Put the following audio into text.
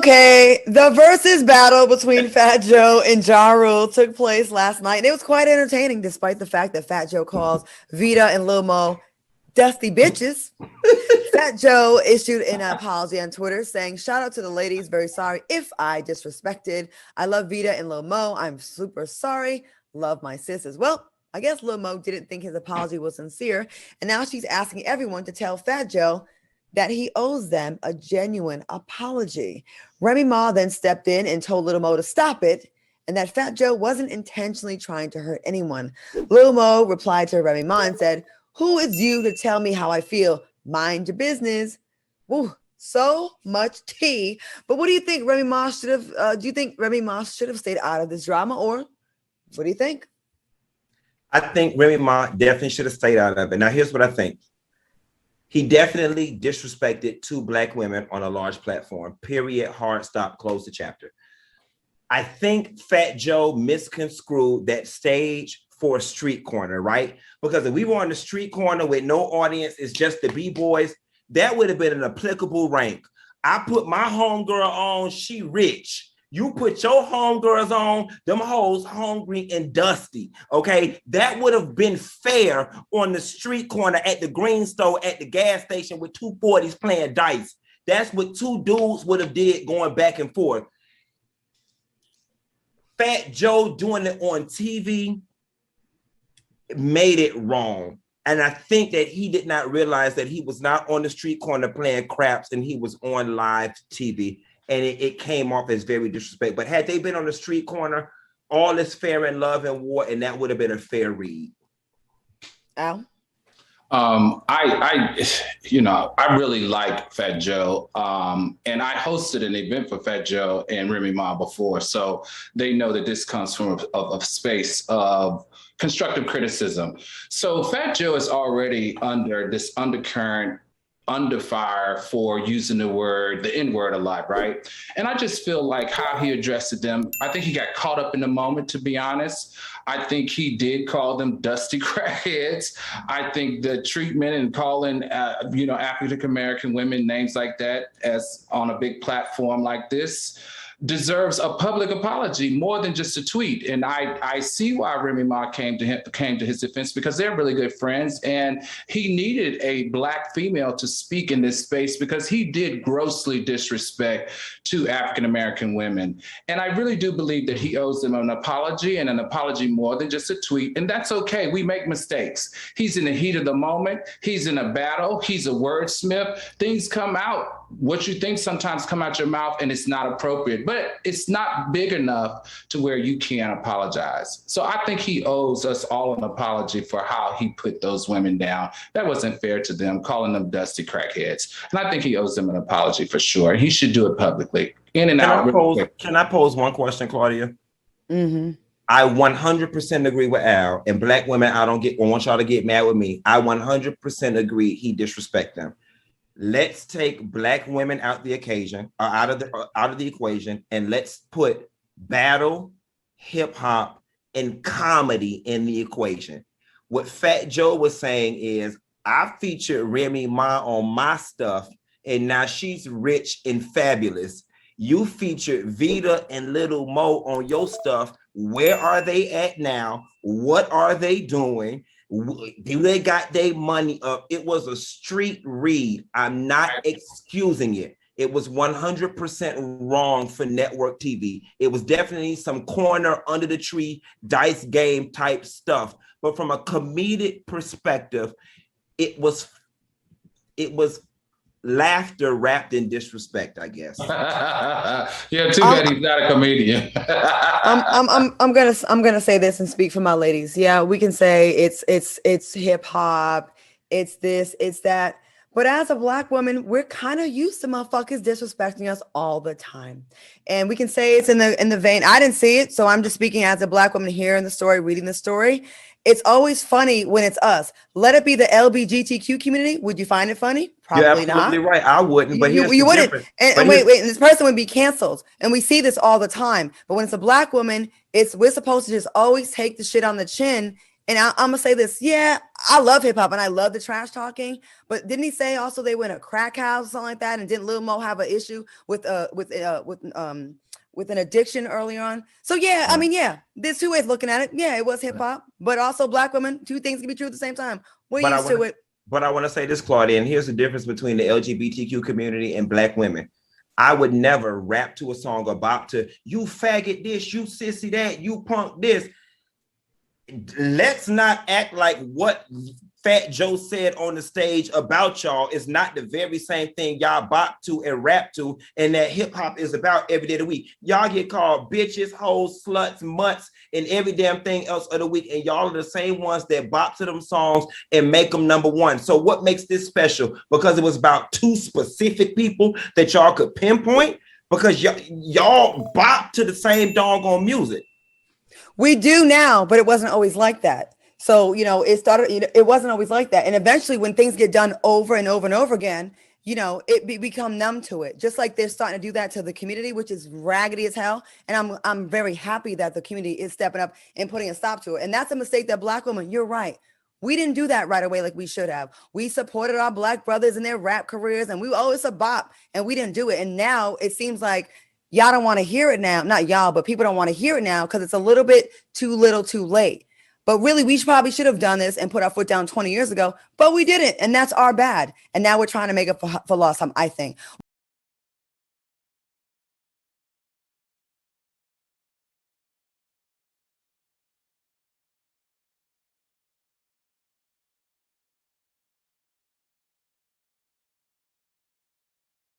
Okay, the versus battle between Fat Joe and Ja Rule took place last night, and it was quite entertaining, despite the fact that Fat Joe calls Vita and Lil Mo dusty bitches. Fat Joe issued an apology on Twitter saying, "Shout out to the ladies. Very sorry if I disrespected. I love Vita and Lil Mo. I'm super sorry. Love my sisters." Well, I guess Lil Mo didn't think his apology was sincere, and now she's asking everyone to tell Fat Joe that he owes them a genuine apology. Remy Ma then stepped in and told Lil Mo to stop it, and that Fat Joe wasn't intentionally trying to hurt anyone. Lil Mo replied to Remy Ma and said, "Who is you to tell me how I feel? Mind your business." Ooh, so much tea. But what do you think Remy Ma should have? Do you think Remy Ma should have stayed out of this drama, or what do you think? I think Remy Ma definitely should have stayed out of it. Now, here's what I think. He definitely disrespected two Black women on a large platform. Period. Hard stop. Close the chapter. I think Fat Joe misconstrued that stage for a street corner, right? Because if we were on the street corner with no audience, it's just the B-boys, that would have been an applicable rank. I put my homegirl on, she rich. You put your homegirls on, them hoes hungry and dusty, okay? That would have been fair on the street corner at the green store at the gas station with 240s playing dice. That's what two dudes would have did going back and forth. Fat Joe doing it on TV made it wrong. And I think that he did not realize that he was not on the street corner playing craps and he was on live TV. And it came off as very disrespectful. But had they been on the street corner, all is fair in love and war, and that would have been a fair read. Al? I really like Fat Joe. And I hosted an event for Fat Joe and Remy Ma before, so they know that this comes from a space of constructive criticism. So Fat Joe is already under this undercurrent, under fire for using the N-word a lot, right? And I just feel like how he addressed them, I think he got caught up in the moment, to be honest. I think he did call them dusty crackheads. I think the treatment and calling, African-American women names like that as on a big platform like this deserves a public apology more than just a tweet. And I see why Remy Ma came to his defense, because they're really good friends, and he needed a Black female to speak in this space because he did grossly disrespect to African-American women. And I really do believe that he owes them an apology, and an apology more than just a tweet. And that's okay. We make mistakes. He's in the heat of the moment. He's in a battle. He's a wordsmith. Things come out. What you think sometimes come out your mouth, and it's not appropriate, but it's not big enough to where you can't apologize. So I think he owes us all an apology for how he put those women down. That wasn't fair to them, calling them dusty crackheads. And I think he owes them an apology for sure. He should do it publicly. In and out. Can I pose one question, Claudia? Mm-hmm. I 100% agree with Al, and Black women, I want y'all to get mad with me. I 100% agree he disrespect them. Let's take Black women out the equation, and let's put battle, hip hop, and comedy in the equation. What Fat Joe was saying is, I featured Remy Ma on my stuff, and now she's rich and fabulous. You featured Vita and Lil Mo on your stuff. Where are they at now? What are they doing? Do they got their money up? It was a street read. I'm not excusing it. It was 100% wrong for network TV. It was definitely some corner under the tree dice game type stuff. But from a comedic perspective, it was laughter wrapped in disrespect, I guess. Yeah, too bad he's not a comedian. I'm gonna say this and speak for my ladies. Yeah, we can say it's hip hop, it's this, it's that. But as a Black woman, we're kind of used to motherfuckers disrespecting us all the time. And we can say it's in the vein. I didn't see it, so I'm just speaking as a Black woman hearing the story, reading the story. It's always funny when it's us. Let it be the LGBTQ community. Would you find it funny? Probably not. You're right. I wouldn't. But you wouldn't. And wait. And this person would be canceled. And we see this all the time. But when it's a Black woman, we're supposed to just always take the shit on the chin And I'm gonna say this, yeah, I love hip hop and I love the trash talking, but didn't he say also they went a crack house or something like that? And didn't Lil Mo have an issue with an addiction early on? So yeah, I mean, yeah, there's two ways of looking at it. Yeah, it was hip hop, but also black women. Two things can be true at the same time. We're But used to it. But I want to say this, Claudia, and here's the difference between the LGBTQ community and black women. I would never rap to a song or bop to you faggot this, you sissy that, you punk this. Let's not act like what Fat Joe said on the stage about y'all is not the very same thing y'all bop to and rap to, and that hip hop is about every day of the week. Y'all get called bitches, hoes, sluts, mutts, and every damn thing else of the week, and y'all are the same ones that bop to them songs and make them number one. So what makes this special? Because it was about two specific people that y'all could pinpoint, because y'all bop to the same doggone music. We do now, but it wasn't always like that. So, it started, it wasn't always like that. And eventually when things get done over and over and over again, become numb to it. Just like they're starting to do that to the community, which is raggedy as hell. And I'm very happy that the community is stepping up and putting a stop to it. And that's a mistake that black women, you're right. We didn't do that right away like we should have. We supported our black brothers in their rap careers and we always a bop and we didn't do it. And now it seems like y'all don't want to hear it now. Not y'all, but people don't want to hear it now because it's a little bit too little too late. But really, we probably should have done this and put our foot down 20 years ago, but we didn't. And that's our bad. And now we're trying to make up for lost time, I think.